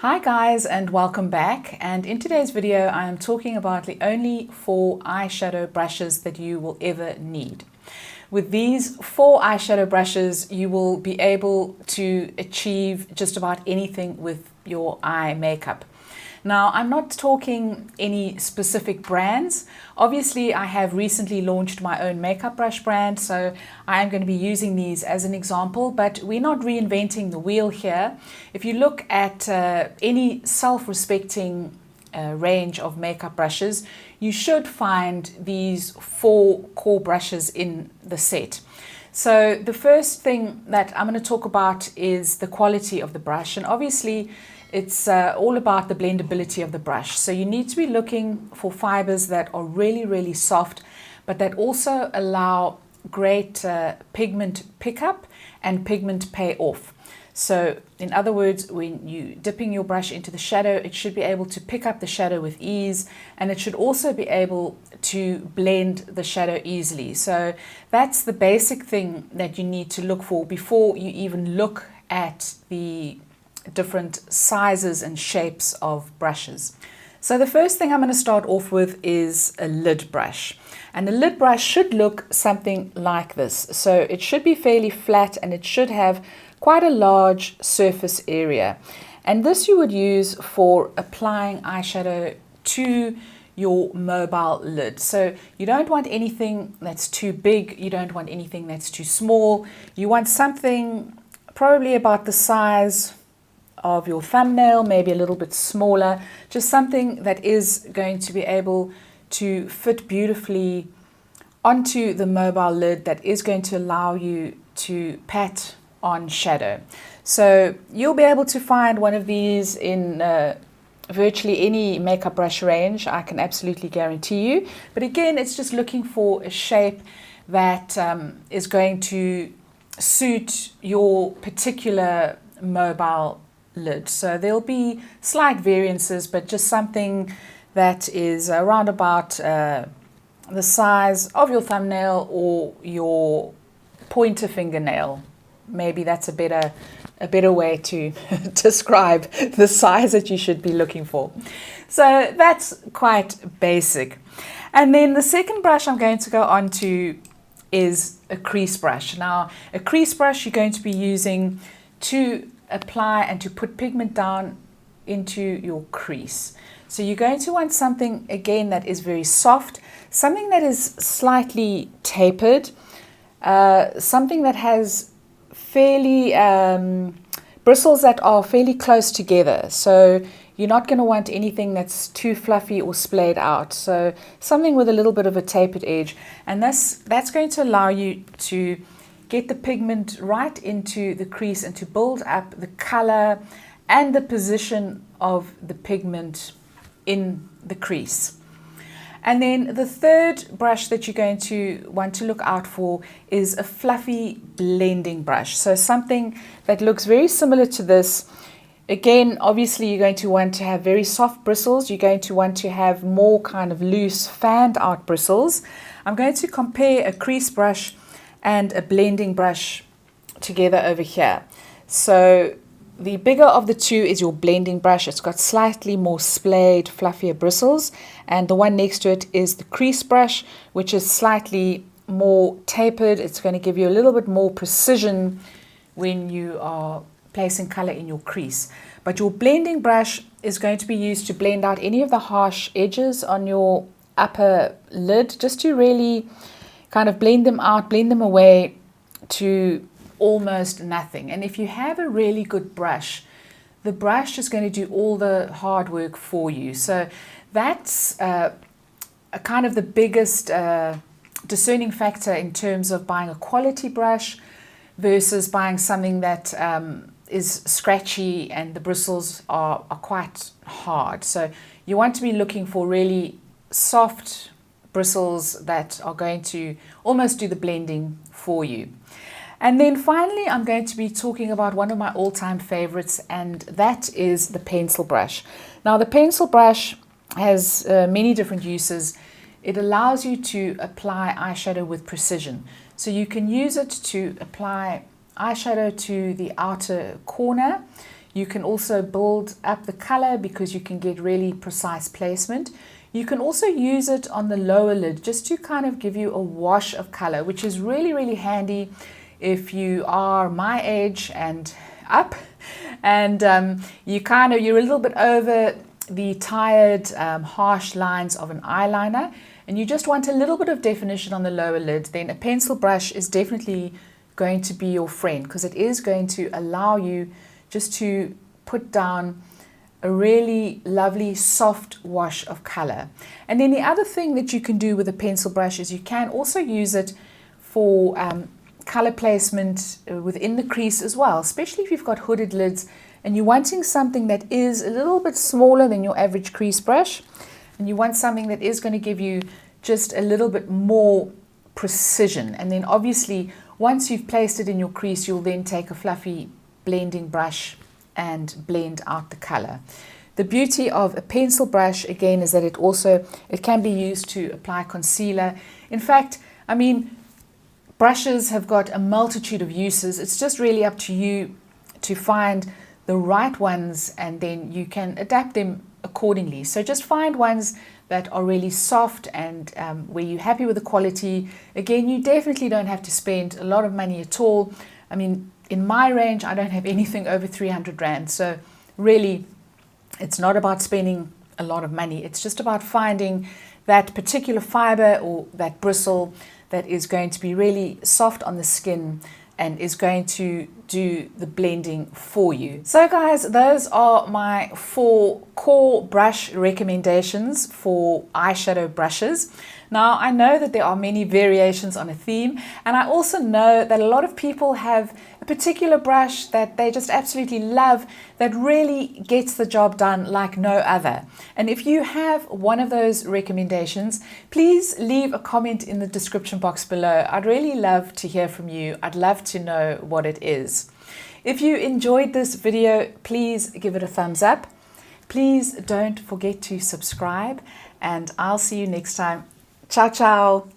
Hi guys, and welcome back. And in today's video I am talking about the only 4 eyeshadow brushes that you will ever need. With these 4 eyeshadow brushes you will be able to achieve just about anything with your eye makeup. Now, I'm not talking any specific brands. Obviously, I have recently launched my own makeup brush brand, so I am going to be using these as an example, but we're not reinventing the wheel here. If you look at any self-respecting range of makeup brushes, you should find these 4 core brushes in the set. So the first thing that I'm going to talk about is the quality of the brush, and obviously it's all about the blendability of the brush. So you need to be looking for fibers that are really soft, but that also allow great pigment pickup and pigment payoff. So in other words, when you dipping your brush into the shadow, it should be able to pick up the shadow with ease, and it should also be able to blend the shadow easily. So that's the basic thing that you need to look for before you even look at the different sizes and shapes of brushes. So the first thing I'm going to start off with is a lid brush. And a lid brush should look something like this. So it should be fairly flat and it should have quite a large surface area. And this you would use for applying eyeshadow to your mobile lid. So you don't want anything that's too big, you don't want anything that's too small. You want something probably about the size of your thumbnail, maybe a little bit smaller, just something that is going to be able to fit beautifully onto the mobile lid, that is going to allow you to pat on shadow. So you'll be able to find one of these in virtually any makeup brush range, I can absolutely guarantee you. But again, it's just looking for a shape that is going to suit your particular mobile lid. So there'll be slight variances, but just something that is around about the size of your thumbnail or your pointer fingernail. Maybe that's a better way to describe the size that you should be looking for. So that's quite basic. And then the second brush I'm going to go on to is a crease brush. Now, a crease brush you're going to be using to apply and to put pigment down into your crease. So you're going to want something again that is very soft, something that is slightly tapered, something that has fairly bristles that are fairly close together. So you're not going to want anything that's too fluffy or splayed out. So something with a little bit of a tapered edge, and that's going to allow you to get the pigment right into the crease and to build up the color and the position of the pigment in the crease. And then the third brush that you're going to want to look out for is a fluffy blending brush. So something that looks very similar to this. Again, obviously you're going to want to have very soft bristles. You're going to want to have more kind of loose fanned out bristles. I'm going to compare a crease brush and a blending brush together over here. So the bigger of the two is your blending brush. It's got slightly more splayed, fluffier bristles, and the one next to it is the crease brush, which is slightly more tapered. It's going to give you a little bit more precision when you are placing color in your crease. But your blending brush is going to be used to blend out any of the harsh edges on your upper lid, just to really kind of blend them out, blend them away to almost nothing. And if you have a really good brush, the brush is going to do all the hard work for you. So that's a kind of the biggest discerning factor in terms of buying a quality brush versus buying something that is scratchy and the bristles are quite hard. So you want to be looking for really soft bristles that are going to almost do the blending for you. And then finally, I'm going to be talking about one of my all-time favorites, and that is the pencil brush. Now, the pencil brush has many different uses. It allows you to apply eyeshadow with precision. So you can use it to apply eyeshadow to the outer corner. You can also build up the color because you can get really precise placement. You can also use it on the lower lid just to kind of give you a wash of color, which is really, really handy if you are my age and up, and you're a little bit over the tired, harsh lines of an eyeliner, and you just want a little bit of definition on the lower lid. Then a pencil brush is definitely going to be your friend, because it is going to allow you just to put down a really lovely soft wash of color. And then the other thing that you can do with a pencil brush is you can also use it for color placement within the crease as well, especially if you've got hooded lids and you're wanting something that is a little bit smaller than your average crease brush, and you want something that is going to give you just a little bit more precision. And then obviously once you've placed it in your crease, you'll then take a fluffy blending brush and blend out the color. The beauty of a pencil brush again is that it can be used to apply concealer. In fact, I mean, brushes have got a multitude of uses. It's just really up to you to find the right ones, and then you can adapt them accordingly. So just find ones that are really soft and where you're happy with the quality. Again, you definitely don't have to spend a lot of money at all. I mean, in my range, I don't have anything over 300 Rand. So really, it's not about spending a lot of money. It's just about finding that particular fiber or that bristle that is going to be really soft on the skin and is going to do the blending for you. So guys, those are my 4 core brush recommendations for eyeshadow brushes. Now, I know that there are many variations on a theme, and I also know that a lot of people have a particular brush that they just absolutely love that really gets the job done like no other. And if you have one of those recommendations, please leave a comment in the description box below. I'd really love to hear from you. I'd love to know what it is. If you enjoyed this video, please give it a thumbs up. Please don't forget to subscribe, and I'll see you next time. Ciao, ciao.